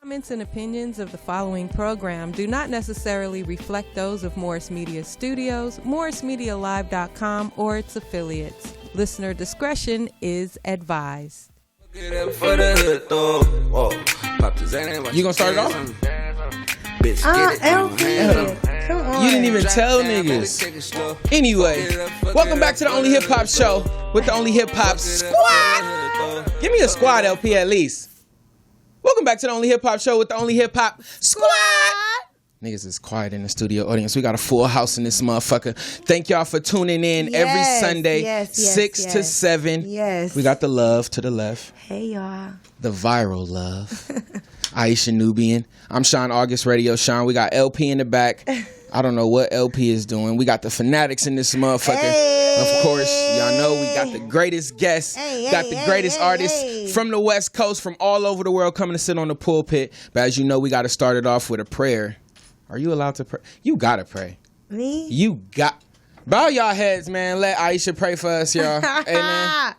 Comments and opinions of the following program do not necessarily reflect those of Morris Media Studios, MorrisMediaLive.com, or its affiliates. Listener discretion is advised. You gonna start it off? Come on. You didn't even tell niggas. Anyway, welcome back to the Only Hip Hop Show with the Only Hip Hop Squad. Give me a squad, LP, at least. Welcome back to the Only Hip Hop Show with the Only Hip Hop Squad. Niggas is quiet in the studio audience. We got a full house in this motherfucker. Thank y'all for tuning in every Sunday, 6 to 7. Yes. We got the love to the left. Hey, y'all. The viral love. Aisha Nubian. I'm Sean August Radio Sean. We got LP in the back. I don't know what LP is doing. We got the Finatticz in this motherfucker. Hey. Of course, y'all know we got the greatest guests, got the greatest artists from the West Coast, from all over the world coming to sit on the pulpit. But as you know, we got to start it off with a prayer. Are you allowed to pray? You got to pray. Me? You got. Bow y'all heads, man. Let Aisha pray for us, y'all. Amen.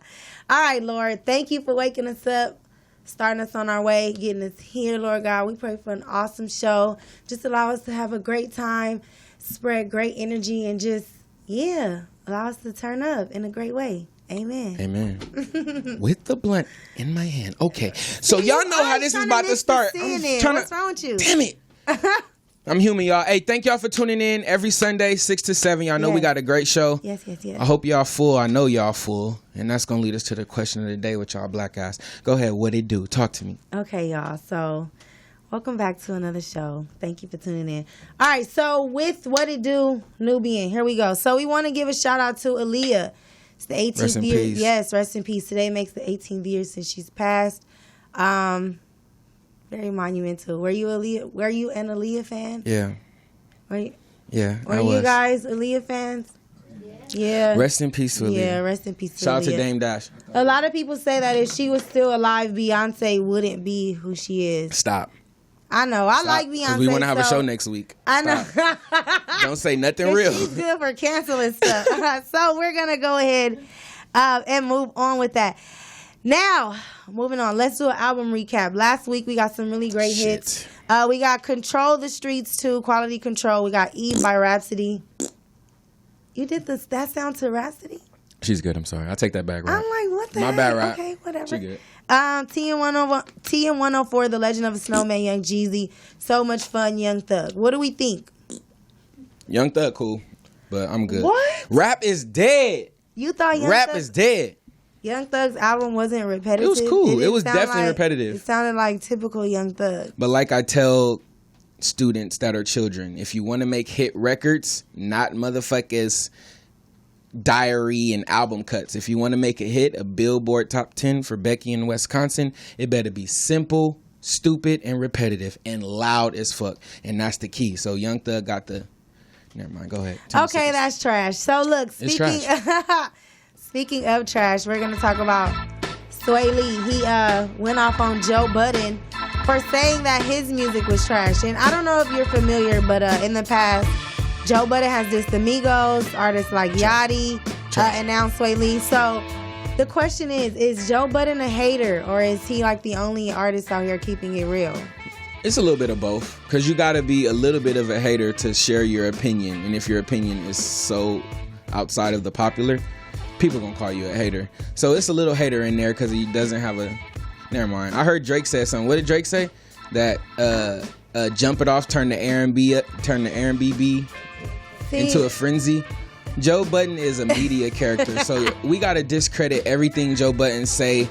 All right, Lord. Thank you for waking us up, starting us on our way, getting us here, Lord God. We pray for an awesome show. Just allow us to have a great time, spread great energy, and just, allow us to turn up in a great way. Amen. Amen. With the blunt in my hand. Okay. So y'all know how this is about to start. What's wrong with you? Damn it. I'm human, y'all. Hey, thank y'all for tuning in every Sunday, 6 to 7. Y'all know we got a great show. Yes. I hope y'all full. I know y'all full. And that's going to lead us to the question of the day with y'all black guys. Go ahead. What it do? Talk to me. Okay, y'all. So, welcome back to another show. Thank you for tuning in. All right, so with What It Do, Nubian, here we go. So, we want to give a shout out to Aaliyah. It's the 18th Rest in year. peace. Yes, rest in peace. Today makes the 18th year since she's passed. Very monumental. Were you an Aaliyah fan? Yeah. Were you was. guys Aaliyah fans? Yeah. Rest in peace to Aaliyah. Yeah, rest in peace to Shout out Aaliyah. to Dame Dash. A lot of people say that if she was still alive, Beyonce wouldn't be who she is. Stop. I know. I like Beyonce. We want to have a show next week. I know. Don't say nothing real. She's good for canceling stuff. So we're going to go ahead and move on with that. Now, moving on. Let's do an album recap. Last week, we got some really great hits. We got Control the Streets 2, Quality Control. We got Eve by Rhapsody. You did that sound to Rhapsody? She's good. I'm sorry. I'll take that back. I'm like, what the My heck? bad, Rap. Okay, whatever. She good. TN104, The Legend of a Snowman, Young Jeezy. So Much Fun, Young Thug. What do we think? Young Thug, cool. But I'm good. What? Rap is dead. You thought Young Rap Thug... is dead. Young Thug's album wasn't repetitive. It was cool. It was sound definitely repetitive. It sounded like typical Young Thug. But like I tell students that are children, if you want to make hit records, not motherfuckers diary and album cuts. If you want to make a hit, a Billboard top 10 for Becky in Wisconsin, it better be simple, stupid, and repetitive, and loud as fuck. And that's the key. So Young Thug got the... Never mind. Go ahead. Okay, that's trash. So look, speaking of trash, we're going to talk about Sway Lee. He went off on Joe Budden for saying that his music was trash. And I don't know if you're familiar, but in the past, Joe Budden has dissed Amigos, artists like Yachty, and now Sway Lee. So the question is Joe Budden a hater, or is he like the only artist out here keeping it real? It's a little bit of both, because you got to be a little bit of a hater to share your opinion. And if your opinion is so outside of the popular, people gonna call you a hater. So it's a little hater in there because he doesn't have a... Never mind. I heard Drake say something. What did Drake say? That Jump It Off turned the R&B into a frenzy. Joe Budden is a media character, so we gotta discredit everything Joe Budden say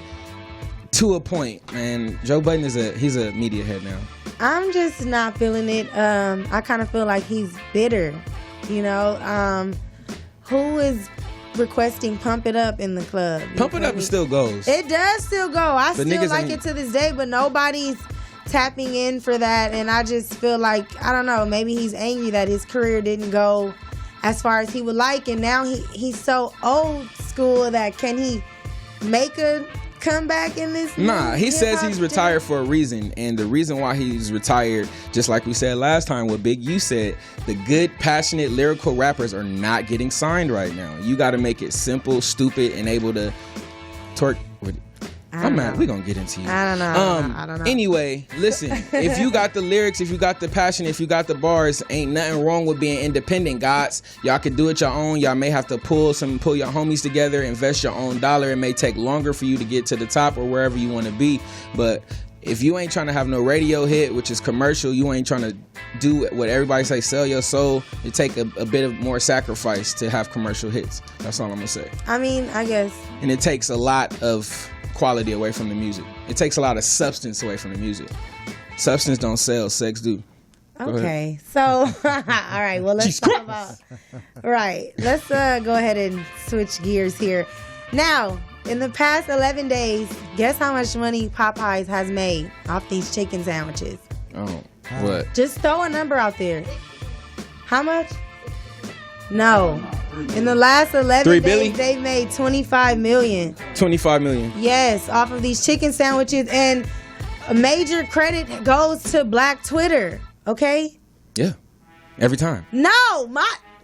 to a point. And Joe Budden he's a media head now. I'm just not feeling it. I kind of feel like he's bitter. You know, who is requesting Pump It Up in the club? Pump It Up still goes. It does still go. I But still like it to this day, but nobody's tapping in for that. And I just feel like, I don't know, maybe he's angry that his career didn't go as far as he would like, and now he's so old school that can he make a comeback in this? Nah, he says he's retired for a reason, and the reason why he's retired, just like we said last time, what Big U said, the good, passionate, lyrical rappers are not getting signed right now. You got to make it simple, stupid, and able to twerk with it. I'm mad. We're going to get into you. I don't know. Anyway, listen. If you got the lyrics, if you got the passion, if you got the bars, ain't nothing wrong with being independent, gods. Y'all can do it your own. Y'all may have to pull your homies together, invest your own dollar. It may take longer for you to get to the top or wherever you want to be. But if you ain't trying to have no radio hit, which is commercial, you ain't trying to do what everybody say, sell your soul, it take a bit of more sacrifice to have commercial hits. That's all I'm going to say. I mean, I guess. And it takes a lot of quality away from the music. It takes a lot of substance away from the music. Substance don't sell, sex do. Okay, so all right, well, let's talk about let's go ahead and switch gears here. Now, in the past 11 days, guess how much money Popeyes has made off these chicken sandwiches? Oh, what? Just throw a number out there. How much? No. In the last 11 days, they've made $25 million. $25 million. Yes, off of these chicken sandwiches. And a major credit goes to Black Twitter. Okay? Yeah. Every time. No,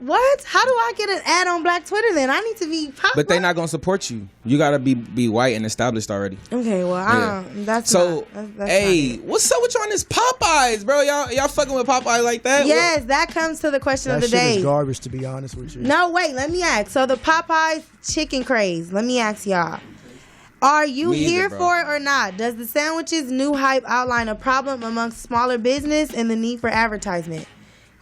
what? How do I get an ad on Black Twitter then? I need to be Popeyes. But they not gonna support you. You gotta be white and established already. Okay, well, yeah. That's hey, what's up with you on this Popeyes, bro? Y'all fucking with Popeyes like that? Yes, that comes to the question of the day. That shit is garbage, to be honest with you. No, wait, let me ask. So the Popeyes chicken craze, let me ask y'all. Are you here for it or not? Does the sandwiches new hype outline a problem amongst smaller business and the need for advertisement?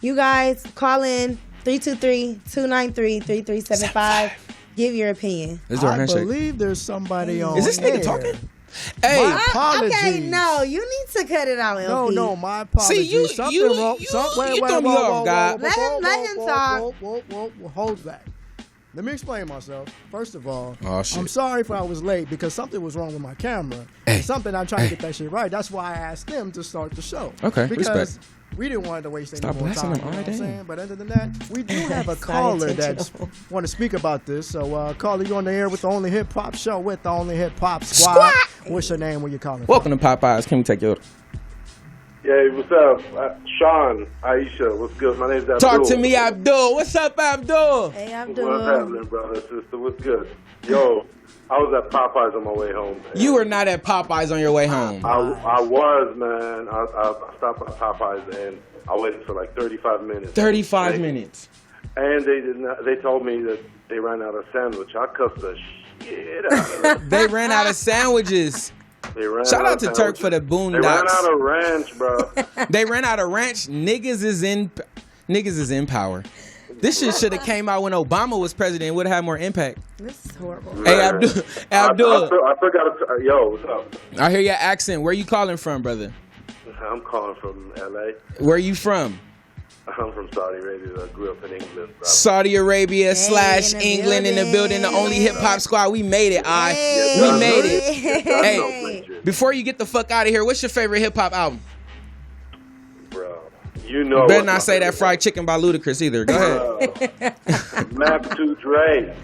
You guys call in 323-293-3375. Give your opinion. I believe there's somebody on. Is this nigga talking? Hey, my apologies. Okay, no, you need to cut it out, LP. No, my apologies. See, something wrong. You throw me off, God. Let him talk. Hold that. Let me explain myself. First of all, oh, shit. I'm sorry if I was late because something was wrong with my camera. Hey. Something I'm trying to get that shit right. That's why I asked them to start the show. Okay, because respect. We didn't want to waste any Stop more time. You know what I'm saying? But other than that, we do have a caller that want to speak about this. So, caller, you on the air with the Only Hip Hop Show with the Only Hip Hop Squad. What's your name? Where you calling Welcome to Popeyes. Can we take your order? Hey, what's up? Sean, Aisha, what's good? My name's Abdul. Talk to me, Abdul. What's up, Abdul? Hey, Abdul. What's happening, brother, sister? What's good? Yo, I was at Popeyes on my way home. You were not at Popeyes on your way home. I was, man. I stopped at Popeyes and I waited for like 35 minutes. 35 minutes. And they told me that they ran out of sandwich. I cussed the shit out of them. They ran out of sandwiches. Shout out to Turk for the boondocks. They ran out of ranch, bro. They ran out of ranch. Niggas is in power. This shit should have came out when Obama was president. It would have had more impact. This is horrible. Man. Hey, Abdul. I forgot to. Yo, what's up? I hear your accent. Where you calling from, brother? I'm calling from L.A. Where are you from? I'm from Saudi Arabia. I grew up in England. Bro. Saudi Arabia / England in the building. The Only Hip Hop Squad. We made it, we made it. Hey, before you get the fuck out of here, what's your favorite hip hop album? Bro, you know. Better not say that Fried Chicken by Ludacris either. Go ahead. Mac 2 Dre.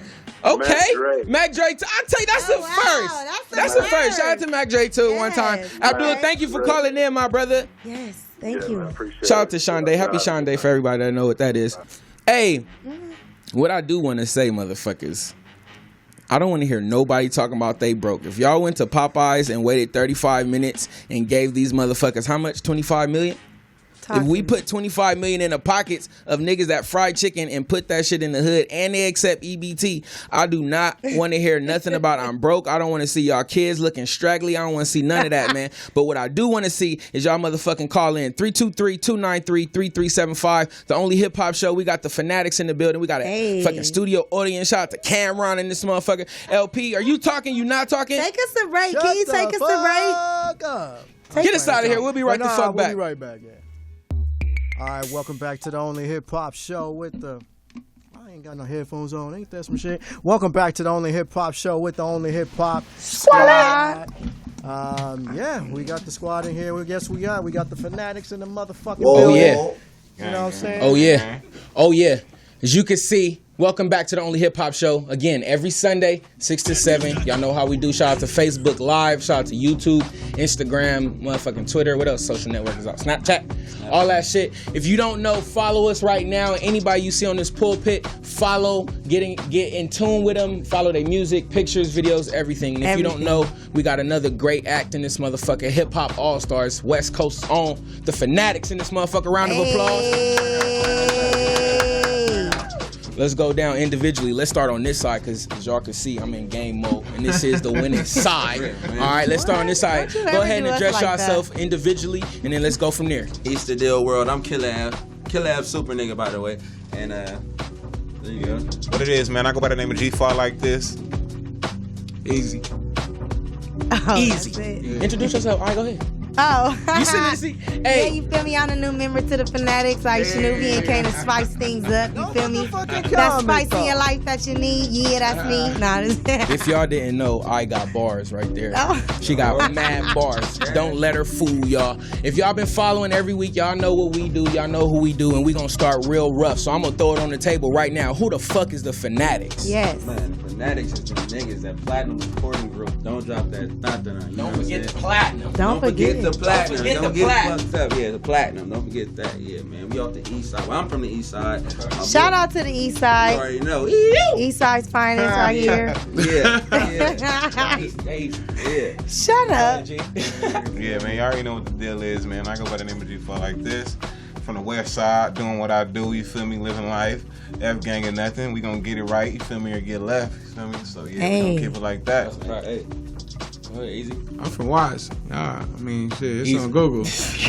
Okay, Mac Dre. I tell you, that's the first. That's the first. Shout out to Mac Dre too. One time. Abdul, thank you for calling in, my brother. Yes, thank you. Shout out to Sean Day. Happy Sean Day for everybody that know what that is. Hey, what I do want to say, motherfuckers, I don't want to hear nobody talking about they broke. If y'all went to Popeyes and waited 35 minutes and gave these motherfuckers how much? 25 million? If we put 25 million in the pockets of niggas that fried chicken and put that shit in the hood and they accept EBT, I do not want to hear nothing about I'm broke. I don't want to see y'all kids looking straggly. I don't want to see none of that, man. But what I do want to see is y'all motherfucking call in 323-293-3375. The Only Hip Hop Show. We got the Finatticz in the building. We got a fucking studio audience. Shout out to Cameron in this motherfucker. LP, are you talking? You not talking? Take us a break. Can you take us a break? Get us out of here. We'll be right the fuck back. We'll be right back, yeah. All right, welcome back to the Only Hip Hop Show with the... I ain't got no headphones on. Ain't that some shit? Welcome back to the Only Hip Hop Show with the Only Hip Hop Squad. Yeah, we got the squad in here. We got the Finatticz in the motherfucking building. Yeah. You know what I'm saying? Oh yeah. As you can see, Welcome back to the Only Hip Hop Show. Again, every Sunday, 6 to 7. Y'all know how we do. Shout out to Facebook Live. Shout out to YouTube, Instagram, motherfucking Twitter. What else? Social network is out. Snapchat. All that shit. If you don't know, follow us right now. Anybody you see on this pulpit, follow. Get in tune with them. Follow their music, pictures, videos, everything. And if you don't know, we got another great act in this motherfucker. Hip Hop All-Stars. West Coast on. The Finatticz in this motherfucker. Round of applause. Let's go down individually. Let's start on this side because as y'all can see, I'm in game mode. And this is the winning side. All right, let's start on this side. Go ahead and address yourself individually, and then let's go from there. East the Deal World. I'm Killer Av super nigga, by the way. And there you go. What it is, man, I go by the name of G4 like this. Easy. Oh, Easy. Introduce yourself. All right, go ahead. Oh. You sitting in the seat? Hey. Yeah, you feel me? I'm a new member to the Finatticz. Like Shanubian came to spice things up. You feel me? That spice in your life that you need. Yeah, that's me. Nah, if y'all didn't know, I got bars right there. Oh. She got mad bars. Don't let her fool y'all. If y'all been following every week, y'all know what we do. Y'all know who we do, and we gonna start real rough. So I'm gonna throw it on the table right now. Who the fuck is the Finatticz? Yes. Man, the Finatticz is the niggas, that platinum recording group. Don't drop that. Don't forget the platinum. Don't forget the platinum. Don't get platinum. fucked up. Yeah, the platinum. Don't forget that. Yeah, man. We off the east side. Well, I'm from the east side. Shout out to the east side. You already know. East side's finest right here. Yeah. Shut up. Yeah, man, you already know what the deal is, man. I go by the name of G4 like this. From the west side, doing what I do, you feel me, living life. F gang or nothing, we gonna get it right, you feel me, or get left, you feel me? So yeah, we gonna keep it like that. Hey. Go ahead, easy. I'm from Wise. I mean, shit, it's Easy. on Google. This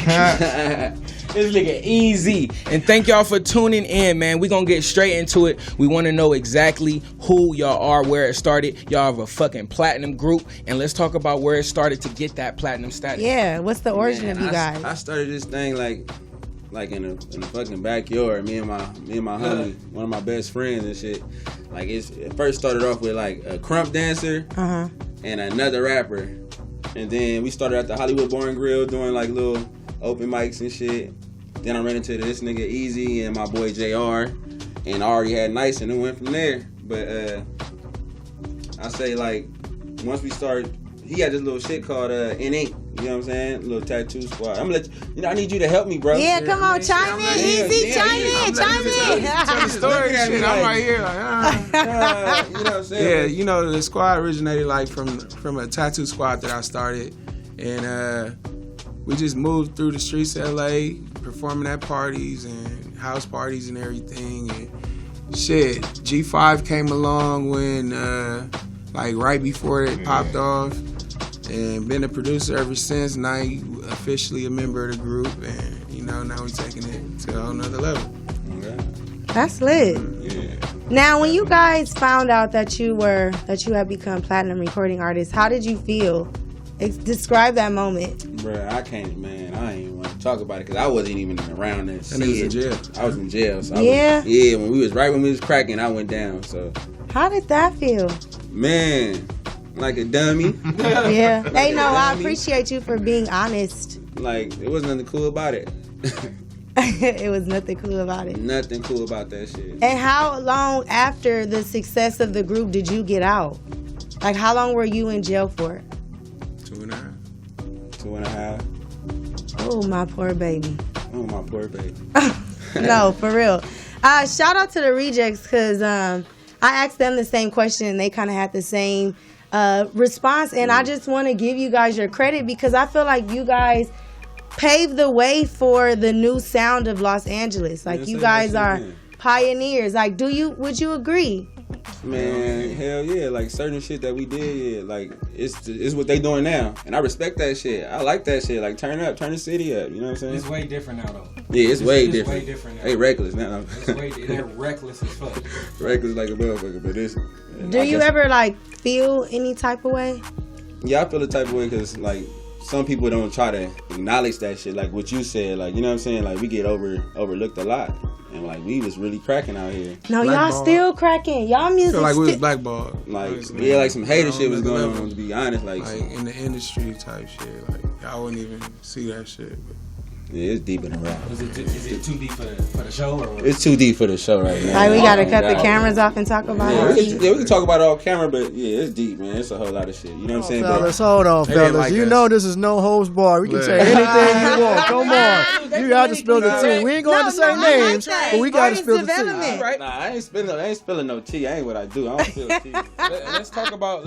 nigga easy. And thank y'all for tuning in, man. We gonna get straight into it. We wanna know exactly who y'all are, where it started. Y'all have a fucking platinum group. And let's talk about where it started to get that platinum status. Yeah, what's the origin of you guys? I started this thing like in the fucking backyard. Me and my homie, one of my best friends and shit. Like it first started off with like a crump dancer and another rapper, and then we started at the Hollywood Bar and Grill doing like little open mics and shit. Then I ran into this nigga Easy and my boy JR, and I already had Nice, and it went from there. But I say like once we started, he had this little shit called N8. You know what I'm saying? A little tattoo squad. I'm gonna let you know. I need you to help me, bro. Yeah, come on, chime in, Easy, chime in. Tell the story shit. I'm right here like, you know what I'm saying? Yeah, you know, the squad originated like from a tattoo squad that I started, and we just moved through the streets of LA, performing at parties and house parties and everything. And shit, G5 came along when like right before it popped off. And been a producer ever since. Now officially a member of the group, and you know now we're taking it to a whole nother level. That's lit. Yeah. Now, when you guys found out that you had become platinum recording artists, how did you feel? Describe that moment. Bruh, I ain't even want to talk about it because I wasn't even around that shit. And he was in jail. I was in jail. So when we was cracking, I went down. So how did that feel? Man, like a dummy. Yeah. Hey, no, I appreciate you for being honest. Like, it wasn't nothing cool about it. It was nothing cool about it. Nothing cool about that shit. And how long after the success of the group did you get out? Like, how long were you in jail for? 2.5. 2.5. Oh, my poor baby. Oh, my poor baby. No, for real. Shout out to the Rejects because I asked them the same question and they kind of had the same response. And I just want to give you guys your credit because I feel like you guys paved the way for the new sound of Los Angeles. Like, you guys are pioneers. Like, would you agree? Man, hell yeah. Like, certain shit that we did, yeah, like, it's what they doing now. And I respect that shit. I like that shit. Like, turn the city up. You know what I'm saying? It's way different now, though. Yeah, it's way It's different. way different now. They reckless now. They're reckless as fuck. Reckless like a motherfucker, but it's... Do you ever, like, feel any type of way? Yeah, I feel the type of way because, like, some people don't try to acknowledge that shit. Like what you said, like, you know what I'm saying? Like, we get overlooked a lot. And, like, we was really cracking out here. No, y'all still cracking. Y'all music Feel like we was blackballed. Like, yeah, like some hater shit was going on, to be honest. Like in the industry type shit. Like, y'all wouldn't even see that shit. But Yeah, it's deep in the rap. Is it too deep for the show? Or what? It's too deep for the show right now. Like we gotta cut the cameras off and talk about it. We can talk about it off camera, but yeah, it's deep, man. It's a whole lot of shit. You know what I'm saying? Fellas, hold on, fellas. like you us. know this is no host bar. We can say anything you want. Come on. You got to spill the tea. We ain't going to say names, but we got to spill the tea. Development. Nah, I ain't spilling no tea. I ain't what I do. I don't spill tea. Let's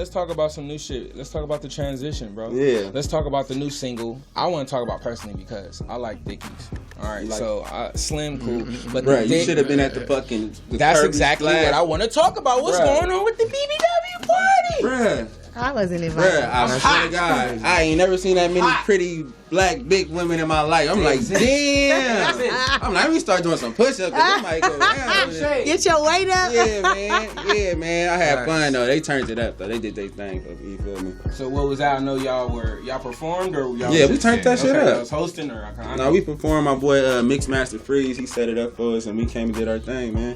talk about some new shit. Let's talk about the transition, bro. Yeah. Let's talk about the new single. I want to talk about personally because I like Dickies. All right, so Slim cool, but Bruh, you should have been at the fucking. That's exactly what I want to talk about. What's going on with the BBW party? Bruh. I wasn't invited. Bruh, I swear to God, I ain't never seen that many pretty black big women in my life. I'm like, damn. I'm like, let me start doing some push-ups. I might go down. Get your weight up. Yeah, man. I had fun though. They turned it up though. They did their thing. You feel me? So what was that? I know y'all performed or y'all? Yeah, we turned that shit up. I was hosting or No, we performed. My boy Mixmaster Freeze, he set it up for us, and we came and did our thing, man.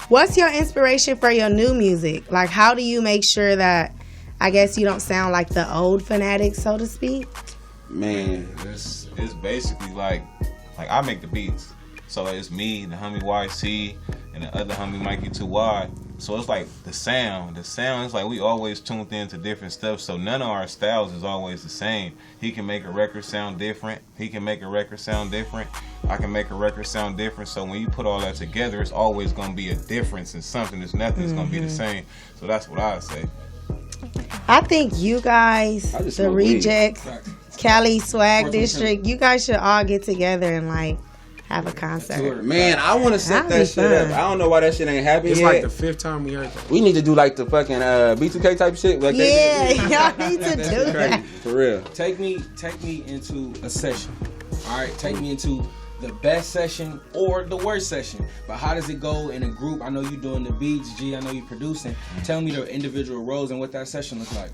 What's your inspiration for your new music? Like, how do you make sure that, I guess, you don't sound like the old Finatticz, so to speak? Man, It's basically like I make the beats. So it's me, the homie YC, and the other homie Mikey 2Y. So it's like the sound is like we always tuned into different stuff. So none of our styles is always the same. He can make a record sound different. He can make a record sound different. I can make a record sound different. So when you put all that together, it's always gonna be a difference in something. It's nothing that's gonna be the same. So that's what I say. I think you guys, the Rejects, Cali Swag District, you guys should all get together and like have a concert. Man, I want to set that shit up. I don't know why that shit ain't happening It's yet. like the 5th time we heard that. We need to do like the fucking B2K type shit. Like Y'all need to do that. For real. Take me into a session. All right, take me into the best session or the worst session. But how does it go in a group? I know you doing the beats, G. I know you producing. Tell me the individual roles and what that session looks like.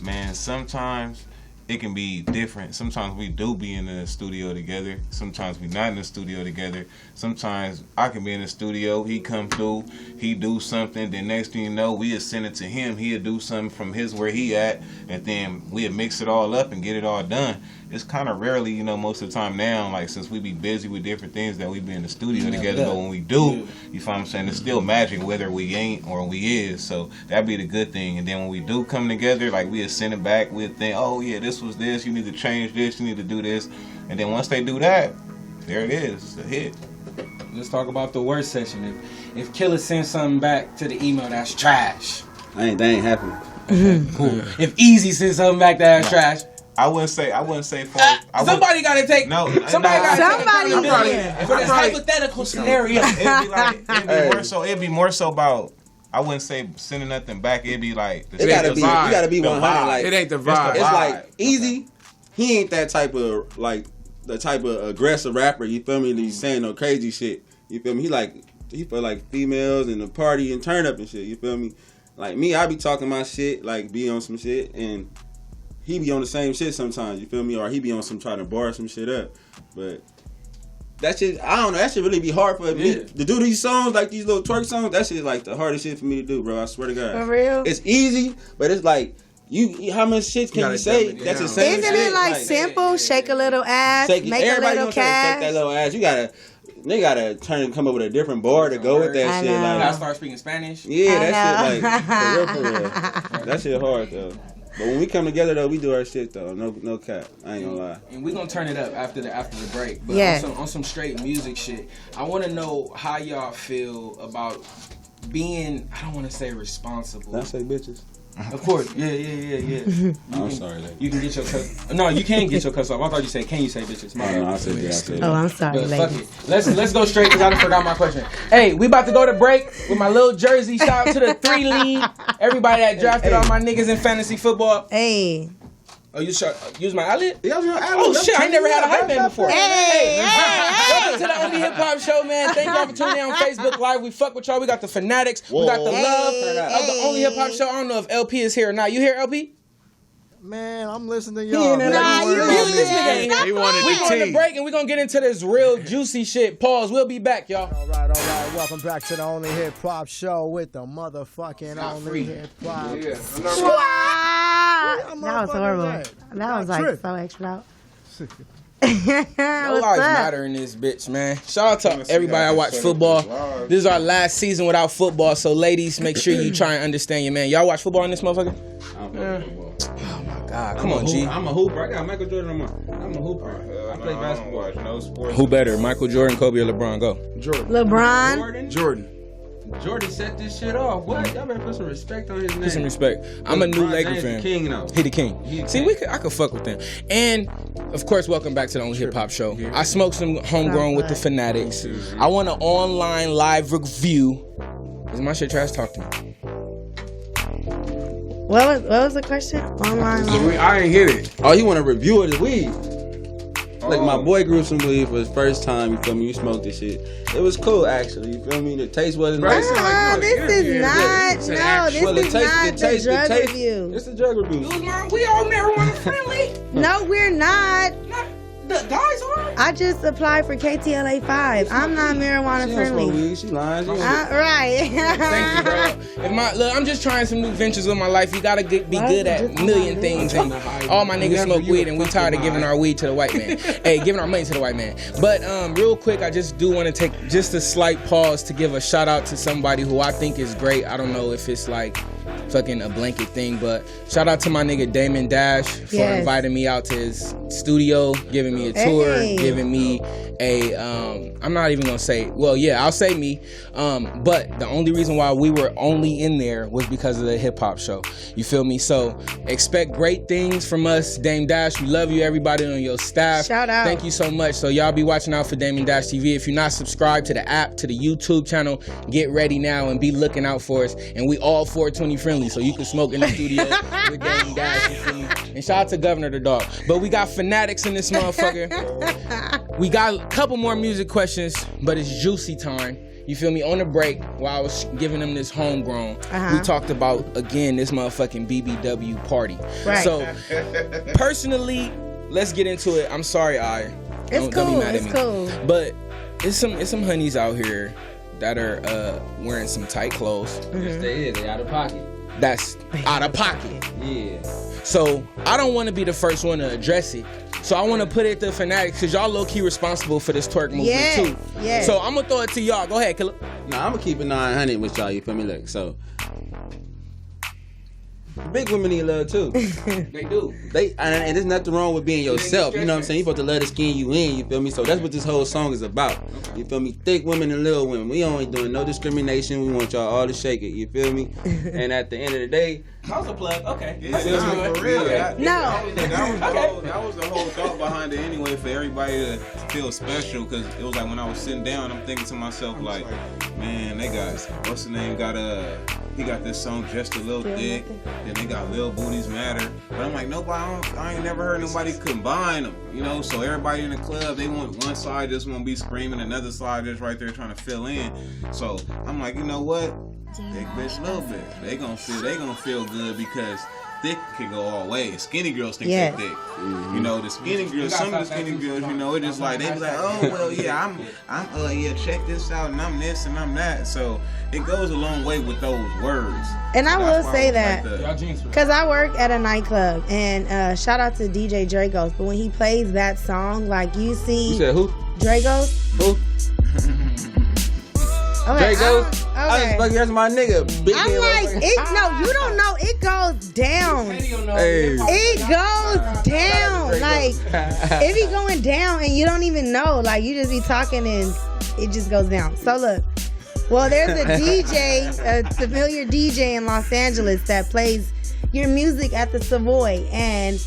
Man, sometimes it can be different. Sometimes we do be in the studio together. Sometimes we not in the studio together. Sometimes I can be in the studio, he come through, he do something, then next thing you know, we'll send it to him, he'll do something from his where he at, and then we'll mix it all up and get it all done. It's kind of rarely, you know, most of the time now, like since we be busy with different things that we be in the studio together, but when we do, you find what I'm saying, it's still magic whether we ain't or we is, so that'd be the good thing. And then when we do come together, like we'll send it back, we'll think, oh yeah, this was this, you need to change this, you need to do this, and then once they do that, there it is, it's a hit. Let's talk about the worst session. If Killer sends something back to the email that's trash. That ain't happening. Cool. If Easy sends something back that's trash. I wouldn't say for somebody gotta take. No, somebody gotta for this hypothetical scenario. It'd be more so about. I wouldn't say sending nothing back. It'd be like it gotta be. You gotta be 100. Like it ain't the vibe. It's like Easy. He ain't that type of like the type of aggressive rapper. You feel me? He's saying no crazy shit. You feel me? He feel like females and the party and turn up and shit. You feel me? Like me, I be talking my shit, like be on some shit, and he be on the same shit sometimes, you feel me? Or he be on some trying to bar some shit up. But that shit, I don't know, that shit really be hard for me to do these songs, like these little twerk songs. That shit is like the hardest shit for me to do, bro. I swear to God. For real? It's easy, but it's like, how much shit can you say? That's the same shit. Isn't it like simple? Shake a little ass, make a little cash. Shake that little ass. They gotta come up with a different bar to go with that shit. Like, gotta start speaking Spanish. Yeah, that shit like for real. That shit hard though. But when we come together though, we do our shit though. No cap. I ain't gonna lie. And we gonna turn it up after the break. But on some straight music shit, I wanna know how y'all feel about being, I don't wanna say responsible. Did I say bitches? Of course, yeah. I'm sorry, lady. You can get your cuss. No, you can't get your cuss off. I thought you said, can you say bitches? No, I said yeah. Oh, I'm sorry, but lady. Fuck it. Let's go straight because I forgot my question. Hey, we about to go to break with my little jersey. Shout out to the 3 league. Everybody that drafted all my niggas in fantasy football. Hey. Oh, you use my eyelid? Yeah, oh shit, I ain't never had a hype man before. Hey. Welcome to the Only Hip Hop Show, man. Thank y'all for tuning in on Facebook Live. We fuck with y'all. We got the Finatticz. We got the love of the Only Hip Hop Show. I don't know if LP is here or not. You here, LP? Man, I'm listening to y'all. This nigga ain't here. He wanted We the going to tea. break and we gonna get into this real juicy shit. Pause. We'll be back, y'all. All right. Welcome back to the Only Hip Hop Show with the motherfucking Only Hip Hop. That was horrible. That was like so extra out. No lives matter in this bitch, man. Shout out to everybody that watch football. This is our last season without football, so ladies, make sure you try and understand your man. Y'all watch football in this motherfucker? I don't play football. Oh my God, come on, G. I'm a hooper. I got Michael Jordan on my. I'm a hooper. I play basketball. No sports. Who better, Michael Jordan, Kobe, or LeBron? Go. LeBron. Jordan set this shit off. What? Y'all better put some respect on his name. Put some respect. I'm a new Laker James fan. The king, though. He the king. See, I could fuck with them. And of course, welcome back to the Only Hip Hop Show. I smoked some homegrown with the Finatticz. I want an online live review. Is my shit trash? Talk to me. What was the question? Online. I ain't hit it. Oh, you want a review of the weed? Like my boy grew some weed for his first time. You feel me? You smoked this shit. It was cool, actually. You feel me? The taste wasn't nice. This is not. No, this is not the drug review. It's a drug review. We all marijuana friendly. No, we're not. The guys are. I just applied for KTLA 5. I'm not marijuana She don't friendly. smoke weed. She lying. Right. Thank you, bro. Look, I'm just trying some new ventures with my life. You gotta be good at a million things. And all my niggas smoke weed, and we tired of giving our weed to the white man. Hey, giving our money to the white man. But real quick, I just do want to take just a slight pause to give a shout out to somebody who I think is great. I don't know if it's like fucking a blanket thing, but shout out to my nigga Damon Dash for inviting me out to his studio, giving me a tour, giving me a I'm not even gonna say, well, yeah, I'll say me, but the only reason why we were only in there was because of the hip hop show. You feel me? So expect great things from us, Dame Dash. We love you, everybody on your staff. Shout out. Thank you so much. So y'all be watching out for Damon Dash TV. If you're not subscribed to the app, to the YouTube channel, get ready now and be looking out for us. And we all 420 friendly, so you can smoke in the studio with Damon Dash. You feel me? And shout out to Governor the Dog. But we got Finatticz in this motherfucker. We got a couple more music questions, but it's juicy time. You feel me? On the break, while I was giving them this homegrown, we talked about, again, this motherfucking BBW party. Right. So, personally, let's get into it. I'm sorry, don't be mad at me. Cool. But it's some honeys out here that are wearing some tight clothes. Yes, they is. They out of pocket. That's out of pocket. Yeah. So I don't want to be the first one to address it. So I want to put it to Finatticz because y'all low key responsible for this twerk movement too. Yes. So I'm gonna throw it to y'all. Go ahead, Killer. Nah, I'm gonna keep it 900 with y'all. You feel me? Look, so big women need love too. They do. And there's nothing wrong with being yourself. You know what I'm saying? You supposed to let the skin you in. You feel me? So that's what this whole song is about. You feel me? Thick women and little women. We ain't doing no discrimination. We want y'all all to shake it. You feel me? And at the end of the day, That was a plug. Okay. Yeah, for real. That was the whole thought behind it anyway, for everybody to feel special, because it was like when I was sitting down, I'm thinking to myself like, man, they got, what's the name, he got this song Just a Little Thick, then they got Lil Booties Matter, but I'm like, I ain't never heard nobody combine them, you know, so everybody in the club, they want one side just want to be screaming, another side just right there trying to fill in, so I'm like, you know what? Thick bitch, little bitch. They gonna feel good because thick can go all ways. Skinny girls think they're thick. You know, the skinny girls, some of the skinny girls, you know, it just like they be like, oh well, yeah, I'm check this out, and I'm this and I'm that. So it goes a long way with those words. And I will say that because I work at a nightclub, and shout out to DJ Dragos. But when he plays that song, like you see, you said who? Dragos. Who? Okay, Dragos. Okay. That's my nigga. Big I'm like, no, you don't know. It goes down. Hey. It goes down. Like, it be going down and you don't even know. Like, you just be talking and it just goes down. So, look. Well, there's a DJ, a familiar DJ in Los Angeles that plays your music at the Savoy. And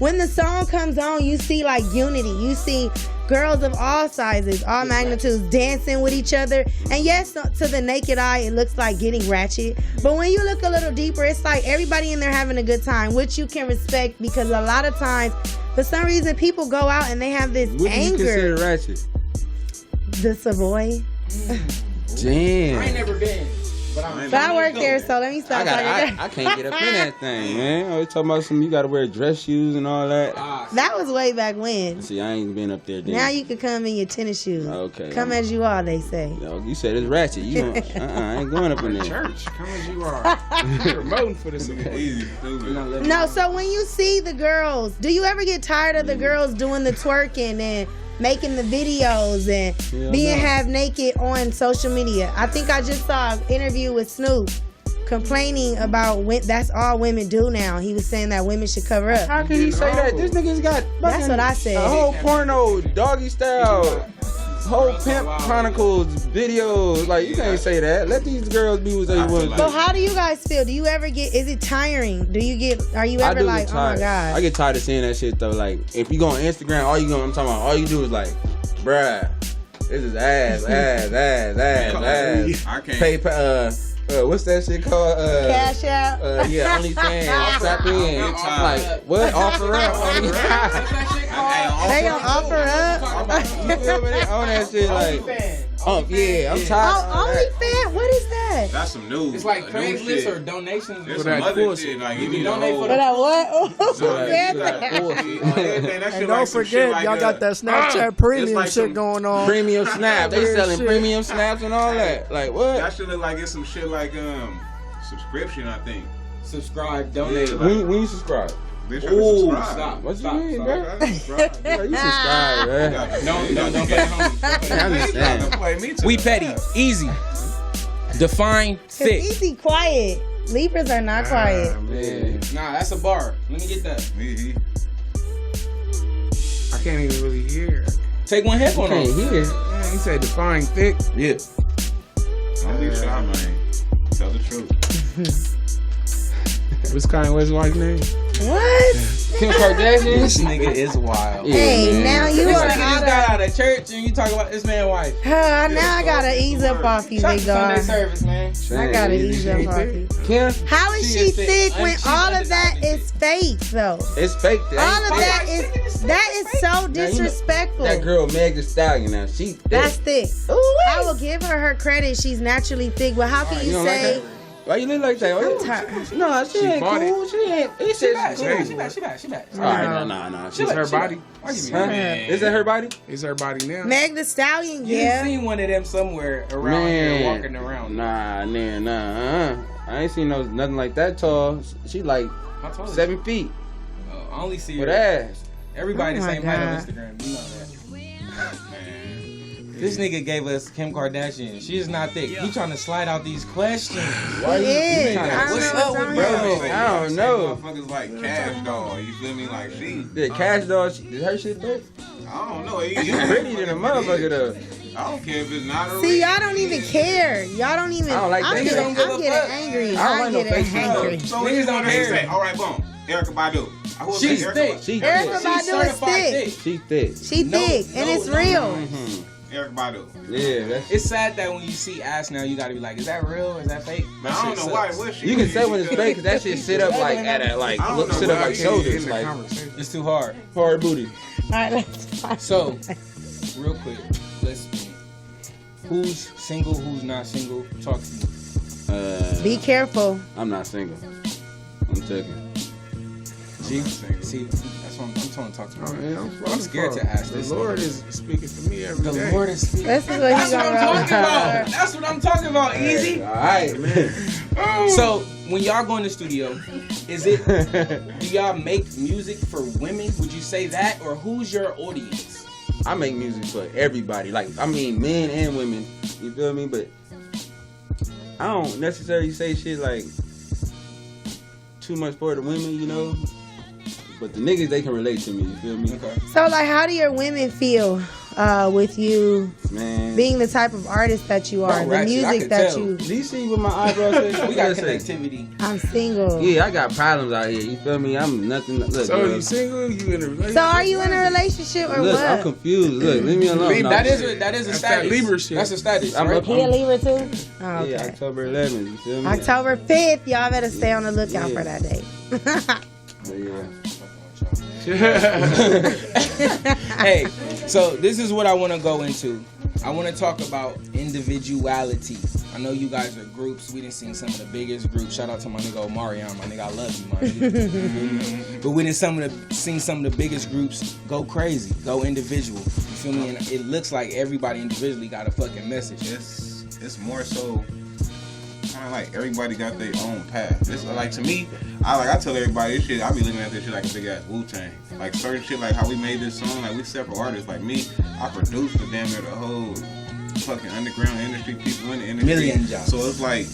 when the song comes on, you see, like, unity. You see girls of all sizes, all magnitudes dancing with each other. And yes, to the naked eye, it looks like getting ratchet. But when you look a little deeper, it's like everybody in there having a good time, which you can respect because a lot of times, for some reason, people go out and they have this anger. What do you consider ratchet? The Savoy. Damn. I ain't never been. But I work there, so let me stop talking. I can't get up in that thing, man. Always talking about you gotta wear dress shoes and all that. That was way back when. See, I ain't been up there. Now you can come in your tennis shoes. Okay. Come as you are, they say. Yo, you said it's ratchet. You don't, I ain't going up in there. Church, come as you are. You're promoting for this. No, so when you see the girls, do you ever get tired of the girls doing the twerking and making the videos and being half naked on social media? I think I just saw an interview with Snoop complaining about that's all women do now. He was saying that women should cover up. How can he say that? This nigga's got That's what I said. a whole porno, doggy style, whole Pimp Chronicles videos. Like, you can't say that. Let these girls be what they want. So how do you guys feel? Do you ever is it tiring? Are you ever like, oh my God? I get tired of seeing that shit though. Like, if you go on Instagram, all you do is like, bruh, this is ass. I can't. PayPal, what's that shit called? Cash out. Yeah, OnlyFans. Tap in. Like, what? Offer up. They gonna offer up. You feel me? They on that shit like. Yeah, I'm tired. OnlyFans? What is that? That's some news. It's like new Craigslist shit. or donations. It's For that some other bullshit. shit. Like, you You need donate for For that what? Who said That that? And don't forget, y'all got that Snapchat premium like shit some going on. Premium Snap. They Weird selling shit. premium snaps and all that. Like, what? That should look like it's some shit like subscription, I think. Subscribe, donate. Yeah, When you subscribe? They trying to subscribe. Stop. What Stop, you mean, stop. bro? Subscribe. Yeah, you subscribe, man. Don't play homies. I'm just saying. Play me too. We petty, easy. Define It's thick. easy quiet. Libras are not quiet. Man. Nah, that's a bar. Let me get that. I can't even really hear. Take one headphone Can't off. hear. Man, he said define thick. Yeah. Don't be shy, man. Tell the truth. What's Kanye West's wife's name? What? Kim Kardashian? This nigga is wild. Yeah, Hey, man. now you This are nigga just out got of. out of church and you talk about this man's wife. Now I gotta ease up off you, Shout big to Sunday dog. service, man. I gotta ease up off you. Kim? How is She she is thick. thick when She's all of that undeniably is fake, though? It's fake. All of that is so disrespectful. That girl Meg Thee Stallion now, she thick. That's thick. I will give her credit. She's naturally thick, but how can you don't like say? that? Why you look like that? I'm tired. No, she ain't bought cool. She ain't. He said She back. She back. All right, no. It's her body. Is that her body? It's her body now. Meg the Stallion, You yeah. seen one of them somewhere around here walking around. Nah. I ain't seen nothing like that tall. She like How tall is 7 feet I only see with her. ass. Everybody Oh the my same height on God. Instagram. You know that. This nigga gave us Kim Kardashian. She is not thick. He trying to slide out these questions. Why He is. trying to- I don't What's know up what's with on bro? here. I don't know. Motherfuckers like Cash Doll. You feel me? Like she. The Cash Doll, is her shit thick? I don't know. She's pretty than a motherfucker though. I don't care if it's not a See, y'all don't even care. Y'all don't even. I don't like that. I'm Niggas don't give a getting fuck. angry. I don't I'm like no getting fake angry. So Niggas niggas don't don't care. say, all right, boom, Erykah Badu. She's thick. She Erykah thick. Badu She's is certified thick. thick. She thick. She thick, and it's real. Erykah Badu. Yeah, that's. It's sad that when you see ass now, you gotta be like, is that real? Is that fake? Man, I don't know why. What she? You can say when it's fake, cause that shit sit up like at a like I don't look, know sit why up I like can't shoulders, In the like conversation. It's too hard. hard booty. All right, let's So, real quick, let's who's single, who's not single? Talk to me. be careful. I'm not single. I'm taking. See, that's what I'm trying to talk to Oh, me. man, I'm scared to ask this. The Lord is speaking to me every day. The Lord is speaking. This is what That's he's what I'm gonna talking about. That's what I'm talking about. Easy. All right, man. So when y'all go in the studio, is it? Do y'all make music for women? Would you say that, or who's your audience? I make music for everybody. Like, I mean, men and women. You feel me? But I don't necessarily say shit like too much for the women, you know. But the niggas, they can relate to me. You feel me? Okay. So, like, how do your women feel with you Man. being the type of artist that you are, Bro, the ratchet, I music can that tell. you? Do you see what my eyebrows say? We got What it say? connectivity. I'm single. Yeah, I got problems out here. You feel me? I'm nothing. Look, So girl. you single? You in a relationship? So, are you in a relationship or Look, I'm what? confused. Look, leave me alone. Libra. No, That is a That's that status. Libra shit. That's a status. I'm right? up- He a Libra too? Oh, Yeah, okay. October 11th. You feel me? October 5th. Y'all better stay on the lookout Yeah. for that date. But yeah. Hey, so this is what I want to go into. I want to talk about individuality. I know you guys are groups. We done seen some of the biggest groups. Shout out to my nigga Omarion. My nigga, I love you, my nigga. But we done seen some of the biggest groups go crazy, go individual. You feel me? And it looks like everybody individually got a fucking message. It's more so kind of like everybody got their own path. It's like, to me, I tell everybody this shit. I be looking at this shit like a big ass Wu-Tang. Like certain shit, like how we made this song, like we separate artists. Like me, I produced the damn near the whole fucking underground industry, people in the industry. Million jobs. So it's like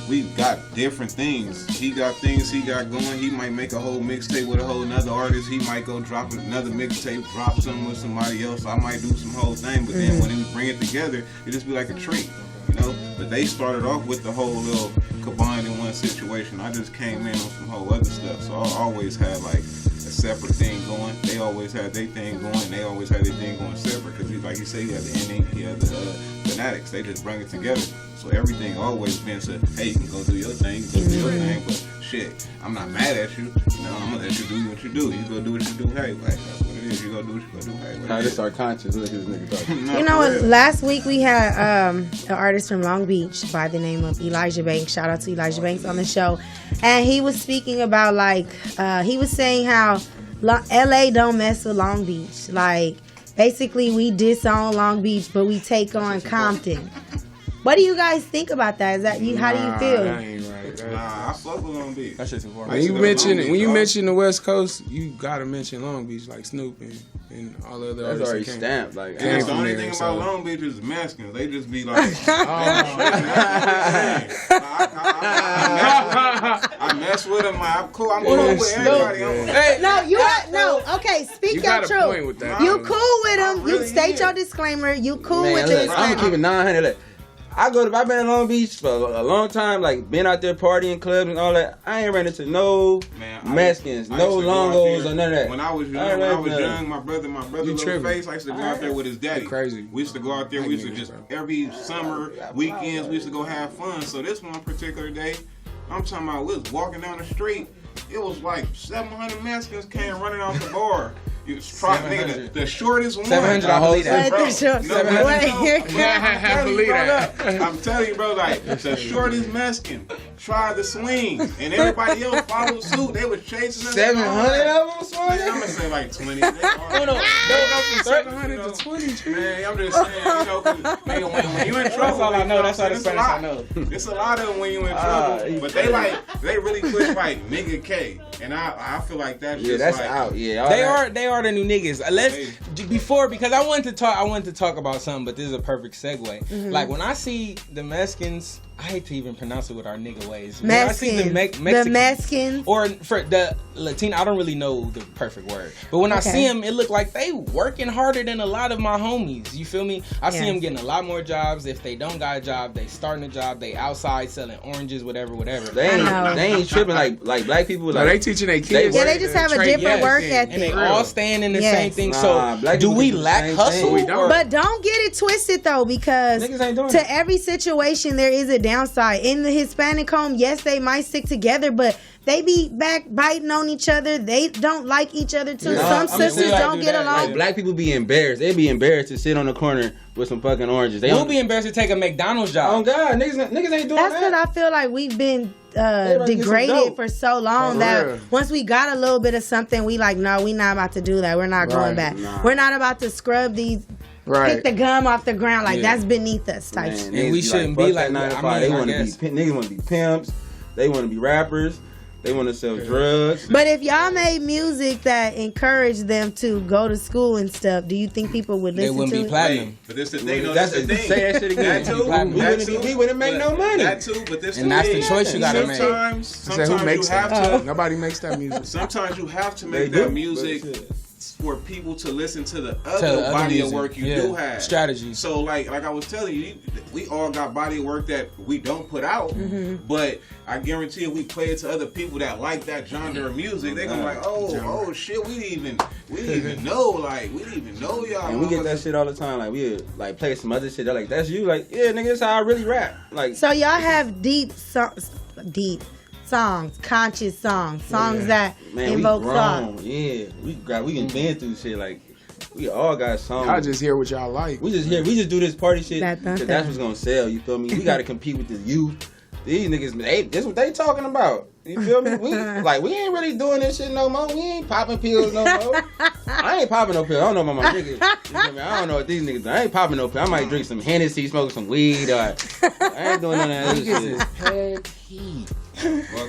we got different things. He got things he got going. He might make a whole mixtape with a whole another artist. He might go drop another mixtape, drop something with somebody else. I might do some whole thing, but then when we bring it together, it just be like a treat, you know. But they started off with the whole little combined in one situation. I just came in on some whole other stuff. So I always had like a separate thing going. They always had their thing going, and they always had their thing going separate. Because like you say, he had the ending, he had the Finatticz. They just bring it together. So everything always been said, hey, you can go do your thing, you can do your thing, but shit, I'm not mad at you. You know, I'm gonna let you do what you do. You go do what you do. Hey, like that's what it is. You go do what you go do. Hey, Nah, this our conscience. Look at this nigga talking. You know what? Last week we had an artist from Long Beach by the name of Elijah Banks. Shout out to Elijah Banks on the show. And he was speaking about, like, he was saying how LA don't mess with Long Beach. Like, basically we disown Long Beach, but we take on Compton. What do you guys think about that? Is that you? How do you feel? That ain't right. Nah, I fuck with Long Beach. That shit's important. When you mention the West Coast, you gotta mention Long Beach, like Snoop and all the other That's artists. already that came. stamped. Like, Yeah, the only thing about Long Beach is Mexicans. They just be like, I mess with them. Like, I'm cool. I'm cool with everybody. Okay, speak You your got a truth. point with that. You cool with them. really You state is. your disclaimer. You cool man, with look, this. I'm gonna keep it 900. Look, I've been in Long Beach for a long time, like been out there partying clubs and all that. I ain't ran into no Mexicans, I no used to go out Longos there or none of that. When I was young, my brother little tripping. face, I used to go out there with his daddy. You crazy. We used to go out there. We used to just every summer weekends we used to go have fun. So this one particular day, I'm talking about we was walking down the street. It was like 700 Mexicans came running out the bar. You try, nigga, the shortest one. 700, I believe that. Bro, The short- no, 700. I believe that. I'm telling you, bro, like the shortest Mexican tried to swing, and everybody else followed suit. They was chasing us. 700 of them Man, swinging? I'm gonna say like 20. No, From 700 to 20. Man, I'm just saying, you know, 'cause, nigga, when you in trouble, That's all I know. That's all the it's a Spanish I lot. know. It's a lot of them when you in trouble, but they really push like nigga K, and I feel like that's Yeah, just that's like, out. Yeah, all They are the new niggas. Because I wanted to talk about something, but this is a perfect segue. Like when I see the Mexicans, I hate to even pronounce it with our nigga ways. When I see the Mexicans. or for the Latino, I don't really know the perfect word, but when I see them, it look like they working harder than a lot of my homies. You feel me? I see them getting a lot more jobs. If they don't got a job, they starting a job. They outside selling oranges, whatever. They ain't tripping like black people. No, Like they teaching their kids. Yeah, they just have a different work ethic. and they all staying in the same thing. Nah, So black do people we do the lack same hustle? thing. We don't. But don't get it twisted though, because Niggas ain't doing it. to every situation there is a downside. In the Hispanic home, yes, they might stick together, but they be backbiting on each other. They don't like each other too. Nah, Some I mean, sisters we like don't do get that, along. Like black people be embarrassed. They be embarrassed to sit on the corner with some fucking oranges. They We'll don't be embarrassed to take a McDonald's Oh job. God, niggas ain't doing That's that. what I feel like we've been Everybody get some degraded dope. for so long For that real. once we got a little bit of something, we like, no, we not about to do that. We're not going back. nah. We're not about to scrub these, pick the gum off the ground. Like, that's beneath us type shit. niggas we shouldn't be fuck like that 9 to that. 5. I They mean, want I to guess. be niggas want to be pimps. They want to be rappers. They want to sell drugs. But if y'all made music that encouraged them to go to school and stuff, do you think people would They listen wouldn't to be it? platinum. But this the thing, though. That's That's the thing. say that shit again. That too. We wouldn't make no money. That too. But this And that's the choice you gotta make. Say who makes you have that? to. Nobody makes that music. Sometimes you have to They make do, that music but shit. for people to listen to the To other the other body of music. work you Yeah. do have. Strategies. So like I was telling you, we all got body of work that we don't put out, but I guarantee if we play it to other people that like that genre of music, they're gonna be like, oh shit, we didn't even know, like we didn't even know y'all. And we get that shit all the time. Like we like play some other shit. They're like, "That's you." Like, yeah, nigga, that's how I really rap. Like, So y'all have deep songs, conscious songs that man, invoke we thought. grown. Yeah, we can bend through shit. Like, We all got songs. I just hear what y'all like. We just do this party shit because that's what's gonna sell. You feel me? We gotta compete with the youth. These niggas, this what they talking about. You feel me? We ain't really doing this shit no more. We ain't popping pills no more. I ain't popping no pills. I don't know about my niggas. You feel me? I don't know what these niggas do. I ain't popping no pills. I might drink some Hennessy, smoke some weed. I ain't doing none of that shit. Petty.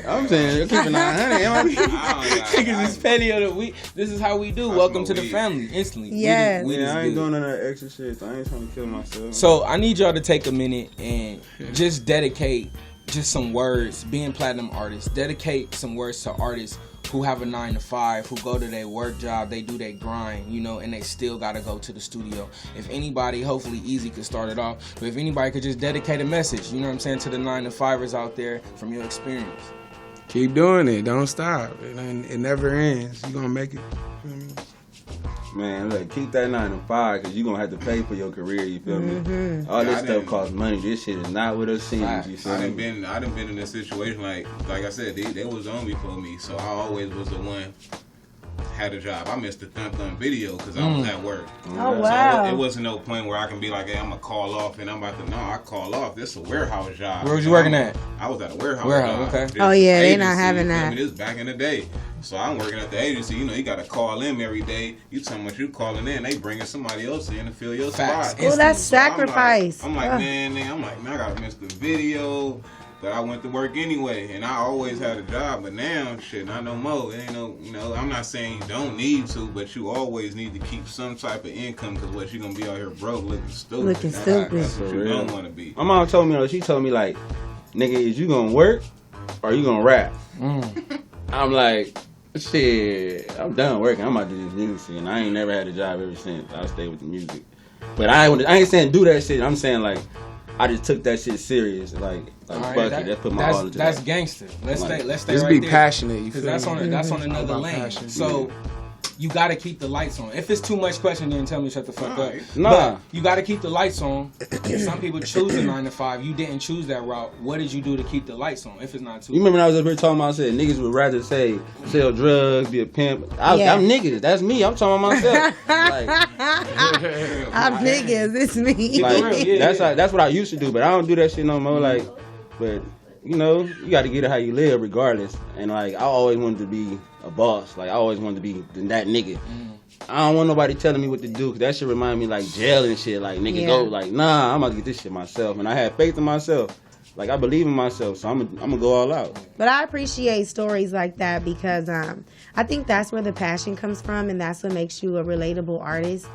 I'm saying, keep an eye on it. Niggas is petty on the week. This is how we do. Welcome to the family. Instantly. Yes. I ain't doing none of that extra shit. So I ain't trying to kill myself. So I need y'all to take a minute and just dedicate just some words, being platinum artists, dedicate some words to artists who have a 9-to-5, who go to their work job, they do their grind, you know, and they still got to go to the studio. If anybody, hopefully Easy could start it off, but if anybody could just dedicate a message, you know what I'm saying, to the 9-to-5ers out there from your experience. Keep doing it. Don't stop. It never ends. You gonna make it. You know what I mean? Man, look, keep that 9-to-5 because you're going to have to pay for your career, you feel me? All this stuff costs money. This shit is not what it seems, you feel me? I done been in a situation like I said, they was on before me, so I always was the one had a job. I missed the Thun video because I was at work. Oh, wow. So it wasn't no point where I can be like, hey, I'm going to call off and I'm about to, no, I call off. This is a warehouse job. Where was you working at? I was at a warehouse job. Okay. Oh, yeah, they not having that. This back in the day. So I'm working at the agency. You know, you got to call them every day. You tell them what you calling in. They bringing somebody else in to fill your spot. Oh, that's sacrifice. I'm like, man, I got to miss the video. But I went to work anyway, and I always had a job. But now, shit, not no more. It ain't no, you know, I'm not saying you don't need to, but you always need to keep some type of income because what you gonna be out here broke looking stupid. That's what you don't want to be. My mom told me, she told me like, nigga, is you gonna work or you gonna rap? I'm like, shit, I'm done working. I'm about to do this music shit, and I ain't never had a job ever since. I stayed with the music, but I ain't saying do that shit. I'm saying like, I just took that shit serious. Like fuck it, let's put my all into that's that. gangster. Let's stay Just right be there. passionate. Because that's on another lane. Passion. So you got to keep the lights on. If it's too much question, then tell me shut the fuck up. Nah. But you got to keep the lights on. Some people choose the 9-to-5. You didn't choose that route. What did you do to keep the lights on? If it's not too. You remember when I was up here talking about, I said niggas would rather say sell drugs, be a pimp. I'm niggas. That's me. I'm talking about myself. I'm niggas. It's me. That's what I used to do, but I don't do that shit no more. Like, but you know, you got to get it how you live, regardless. And like, I always wanted to be a boss. Like, I always wanted to be that nigga. I don't want nobody telling me what to do, because that shit remind me like jail and shit. Like, nigga, go, like, nah, I'm gonna get this shit myself. And I had faith in myself. Like, I believe in myself, so I'm gonna go all out. But I appreciate stories like that because I think that's where the passion comes from, and that's what makes you a relatable artist.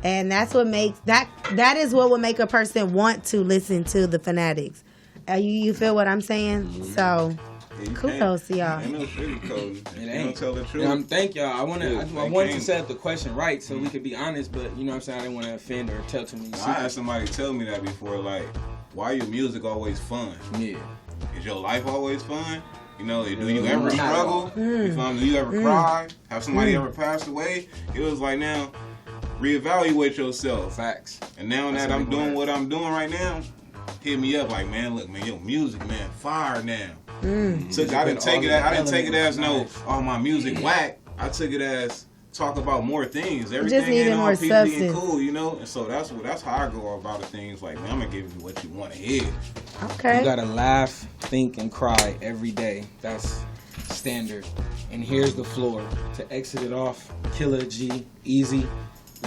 And that's what makes that is what would make a person want to listen to the Finatticz. You feel what I'm saying? So kudos to y'all. Ain't no sugarcoating. It ain't. You don't tell the truth. Thank y'all. I wanted to set up the question right so we could be honest, but you know what I'm saying, I didn't want to offend or tell too many secrets. I had somebody tell me that before, like, why your music always fun? Yeah. Is your life always fun? You know, do you ever struggle? You feel me? Do you ever cry? Have somebody ever passed away? It was like, now, reevaluate yourself. Facts. And now that I'm doing what I'm doing right now, hit me up like, man, look, man, your music, man, fire now. So I didn't take it as no, oh, my music whack. I took it as talk about more things. Everything ain't all peachy and cool, you know. And so that's how I go about things. Like, man, I'm gonna give you what you want to hear. Okay. You gotta laugh, think, and cry every day. That's standard. And here's the floor to exit it off. Killer G, Easy.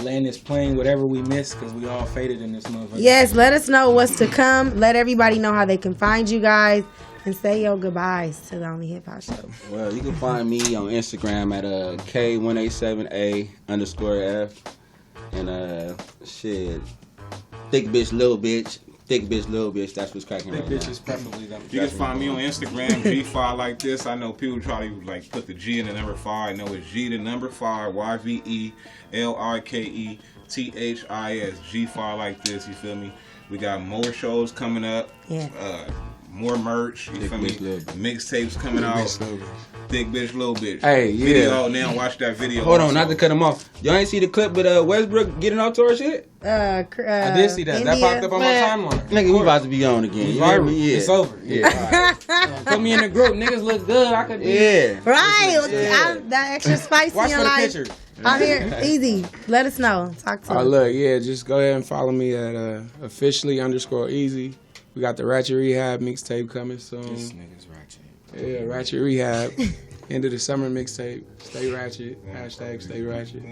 Land is playing whatever we miss because we all faded in this motherfucker. Yes, let us know what's to come. Let everybody know how they can find you guys. And say your goodbyes to the Only Hip Hop Show. Well, you can find me on Instagram at K187A_F. And shit, thick bitch, little bitch. Thick bitch, little bitch. That's what's cracking right now. Thick bitch is preferably them. You can find me on Instagram, G5 like this. I know people try to like put the G in the number 5. No, it's G the number 5, YVELRKETHIS, G5 like this. You feel me? We got more shows coming up. Yeah. More merch, you feel me? Mixtapes coming out. Thick bitch, little bitch. Hey, yeah. Video now, watch that video. Hold on, not to cut him off. Y'all ain't see the clip with Westbrook getting out tour shit? I did see that. India. That popped up on my timeline. Nigga, we about to be on again. You hear me? Yeah. It's over. Yeah. Put me in the group. Niggas look good. I could be. Yeah. Right. That extra spice Watch in for your the life. picture. Out here, easy. Let us know. Talk to us. Look, yeah, just go ahead and follow me at officially_easy. We got the Ratchet Rehab mixtape coming soon. This nigga's ratchet. Yeah, Ratchet Rehab. End of the summer mixtape. Stay ratchet. Hashtag stay ratchet.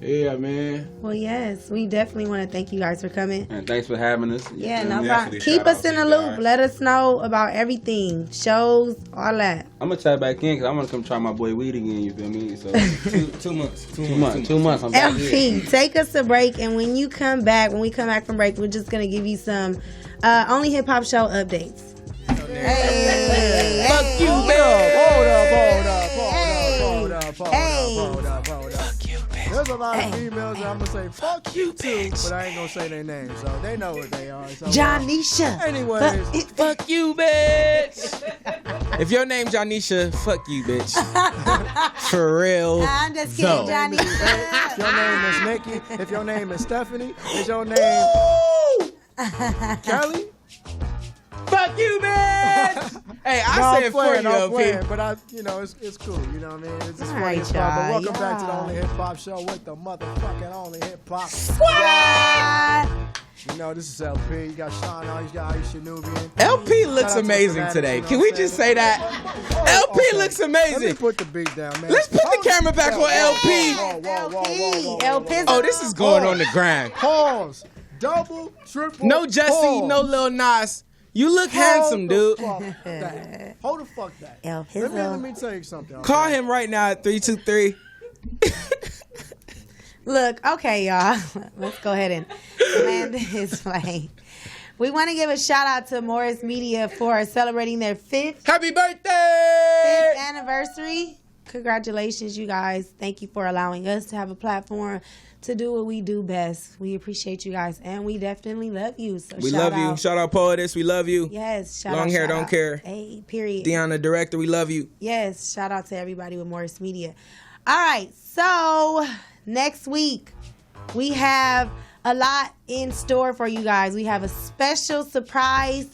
Yeah, man. Well, yes, we definitely want to thank you guys for coming. And thanks for having us. Yeah, no problem. Keep us in the loop. Let us know about everything. Shows, all that. I'm going to tap back in because I want to come try my boy weed again, you feel me? So 2 months. 2 months. I'm back LP, here. take us a break, and when we come back from break, we're just going to give you some Only Hip Hop Show updates. Hey, Fuck you, Hold up. Fuck you, bitch. There's a lot of females that I'm going to say, fuck you, too, but I ain't going to say their names, so they know what they are. So, Janisha. Anyways. Fuck you, bitch. If your name Janisha, fuck you, bitch. For real. I'm just kidding, Janisha. If your name is Nikki, if your name is Stephanie, is your name Kelly? Fuck you, bitch. Hey, I said for you, LP. But it's cool. You know what I mean? It's just All funny right, as fuck. But y'all. welcome back to the Only Hip Hop Show with the motherfucking Only Hip Hop. You know, this is LP. You got Sean, you got Aisha Nubian. LP looks Shout out to amazing Finatticz, today. you know Can what we I'm just saying? say that? LP looks Let me amazing. put the beat down, man. Let's put the camera back on LP. LP. Oh, this is going on the grind. Pause. Double, triple. No Jesse, pause. no Lil Nas. You look handsome, dude. Hold the fuck that. LP. Let me tell you something. Okay? Call him right now at 323. Look, okay, y'all. Let's go ahead and land this plane. We want to give a shout out to Morris Media for celebrating their 5th Happy birthday! anniversary. Congratulations, you guys. Thank you for allowing us to have a platform to do what we do best. We appreciate you guys, and we definitely love you. So We shout love you. out. Shout out Poetess. We love you. Yes, shout Long out. hair, shout don't out. care. Hey, period. Deanna, director, we love you. Yes, shout out to everybody with Morris Media. All right, so next week we have a lot in store for you guys. We have a special surprise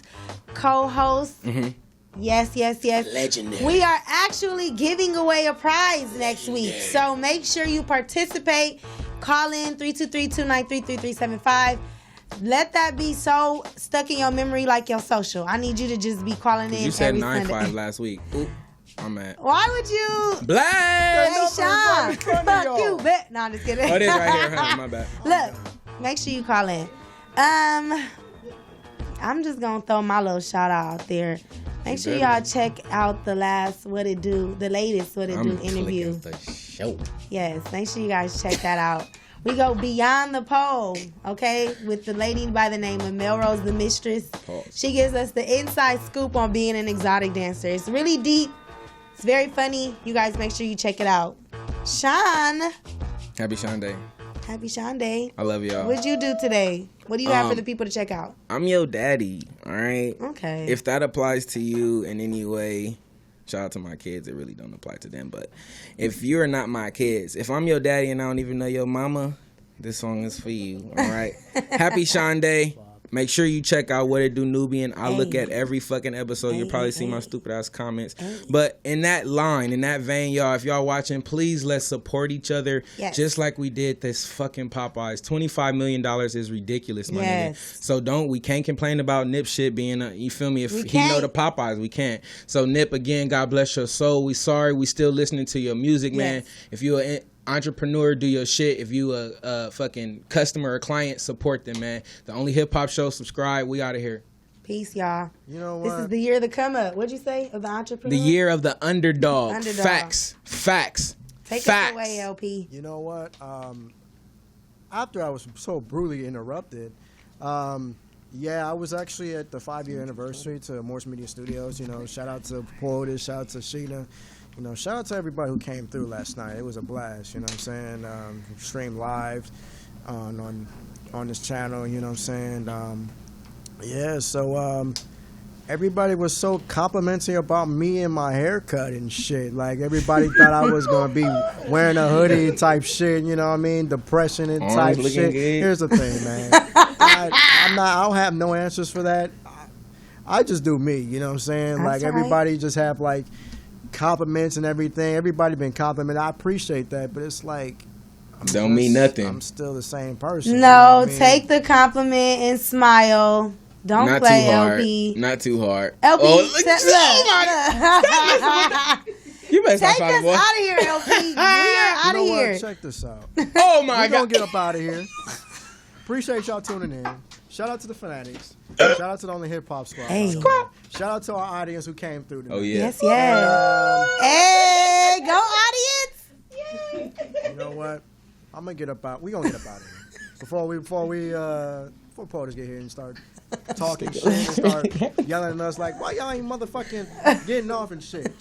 co-host. Mm-hmm. Yes. Legendary. We are actually giving away a prize next week. So make sure you participate. Call in 323-293-3375. Let that be so stuck in your memory like your social. I need you to just be calling in You said every 9-5 Sunday. last week. Oop, I'm mad. Why would you? Black! Hey, Sean. in front of Fuck y'all. you, bitch. No, I'm just kidding. Oh, it is right here, huh? My bad. Look, make sure you call in. I'm just gonna throw my little shout out there. Make sure y'all check out the latest What It Do interview. The show. Yes, make sure you guys check that out. We go beyond the pole, okay, with the lady by the name of Melrose the Mistress. Pause. She gives us the inside scoop on being an exotic dancer. It's really deep. It's very funny. You guys make sure you check it out. Sean, Happy Sean Day. happy Sean Day. I love y'all. What'd you do today? What do you have for the people to check out? I'm your daddy, all right? Okay. If that applies to you in any way, shout out to my kids. It really don't apply to them. But if you're not my kids, if I'm your daddy and I don't even know your mama, this song is for you, all right? Happy Sean Day. Make sure you check out What It Do Nubian. I look at every fucking episode. You'll probably see my stupid ass comments. But in that line, in that vein, y'all, if y'all watching, please let's support each other. Yes. Just like we did this fucking Popeyes. $25 million is ridiculous, my Yes. nigga. So we can't complain about Nip shit being you feel me? If We he can't. know the Popeyes, we can't. So Nip, again, God bless your soul. We sorry. We still listening to your music, man. Yes. If you're an entrepreneur, do your shit. If you a fucking customer or client, support them, man. The Only Hip Hop Show, subscribe. We out of here. Peace, y'all. You know what? This is the year of the come up. What'd you say? Of the entrepreneur? The year of the underdog. Underdog. Facts. Take Facts. us away, LP. You know what? After I was so brutally interrupted, yeah, I was actually at the 5-year anniversary to Morse Media Studios. You know, shout out to Porter, shout out to Sheena. You know, shout out to everybody who came through last night. It was a blast. You know what I'm saying? Streamed live on this channel. You know what I'm saying? Yeah. So everybody was so complimentary about me and my haircut and shit. Like everybody thought I was gonna be wearing a hoodie type shit. You know what I mean? Depression and type looking shit. good. Here's the thing, man. I don't have no answers for that. I just do me. You know what I'm saying? That's like all right. everybody just have like compliments and everything. Everybody been complimented. I appreciate that, but it's like Don't mean nothing. I'm still the same person. No, take the compliment and smile. Don't Not play too hard. LP. Not too hard. LP, oh, look, you better stop take talking, us boy. out of here, LP. We are out of here. Check this out. Oh my We're god. gonna get up out of here. Appreciate y'all tuning in. Shout out to the Finatticz. Shout out to the Only Hip Hop Squad. Hey. Shout out to our audience who came through tonight. Oh yeah. Yes, yes. Hey, go audience. You know what? I'm gonna get up out. We gonna get up out of here before POTUS get here and start talking shit and start yelling at us like, why y'all ain't motherfucking getting off and shit.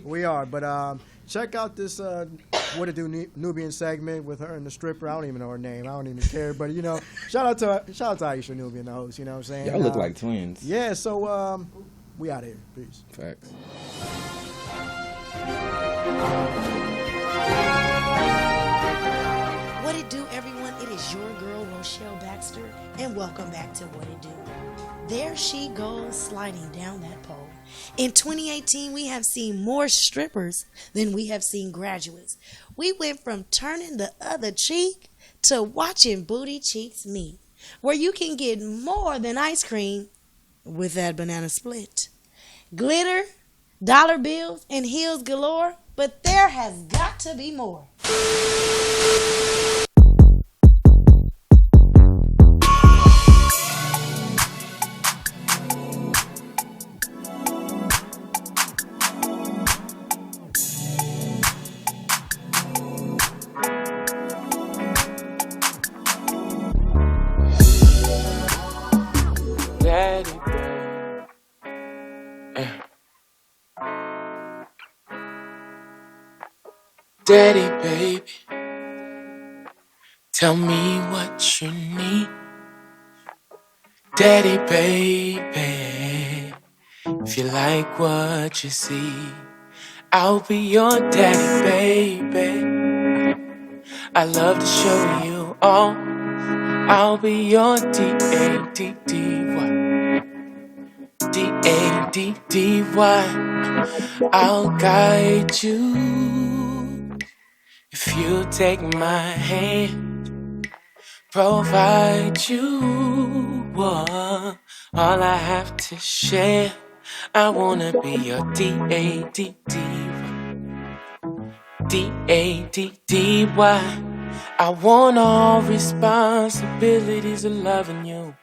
We are, but check out this What It Do Nubian segment with her and the stripper. I don't even know her name. I don't even care, but you know, shout out to Aisha Nubian, the host. You know what I'm saying? Y'all look like twins. Yeah. So we out of here. Peace. Facts. What it do, everyone? It is your girl, Rochelle Baxter, and welcome back to What It Do. There she goes, sliding down that pole. In 2018, we have seen more strippers than we have seen graduates. We went from turning the other cheek to watching booty cheeks meet, where you can get more than ice cream with that banana split. Glitter, dollar bills, and heels galore, but there has got to be more. Daddy, Daddy, baby, tell me what you need. Daddy, baby, if you like what you see, I'll be your daddy, baby. I love to show you all. I'll be your D-A-D-D-Y. D-A-D-D-Y. I'll guide you if you take my hand, provide you all I have to share. I wanna be your D-A-D-D-Y. D-A-D-D-Y. I want all responsibilities of loving you.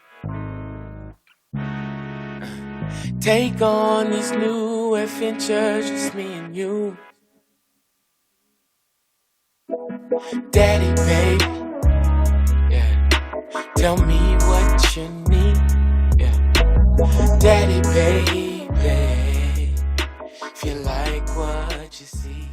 Take on this new adventure, just me and you. Daddy, baby, yeah. Tell me what you need, yeah. Daddy, baby, if you like what you see.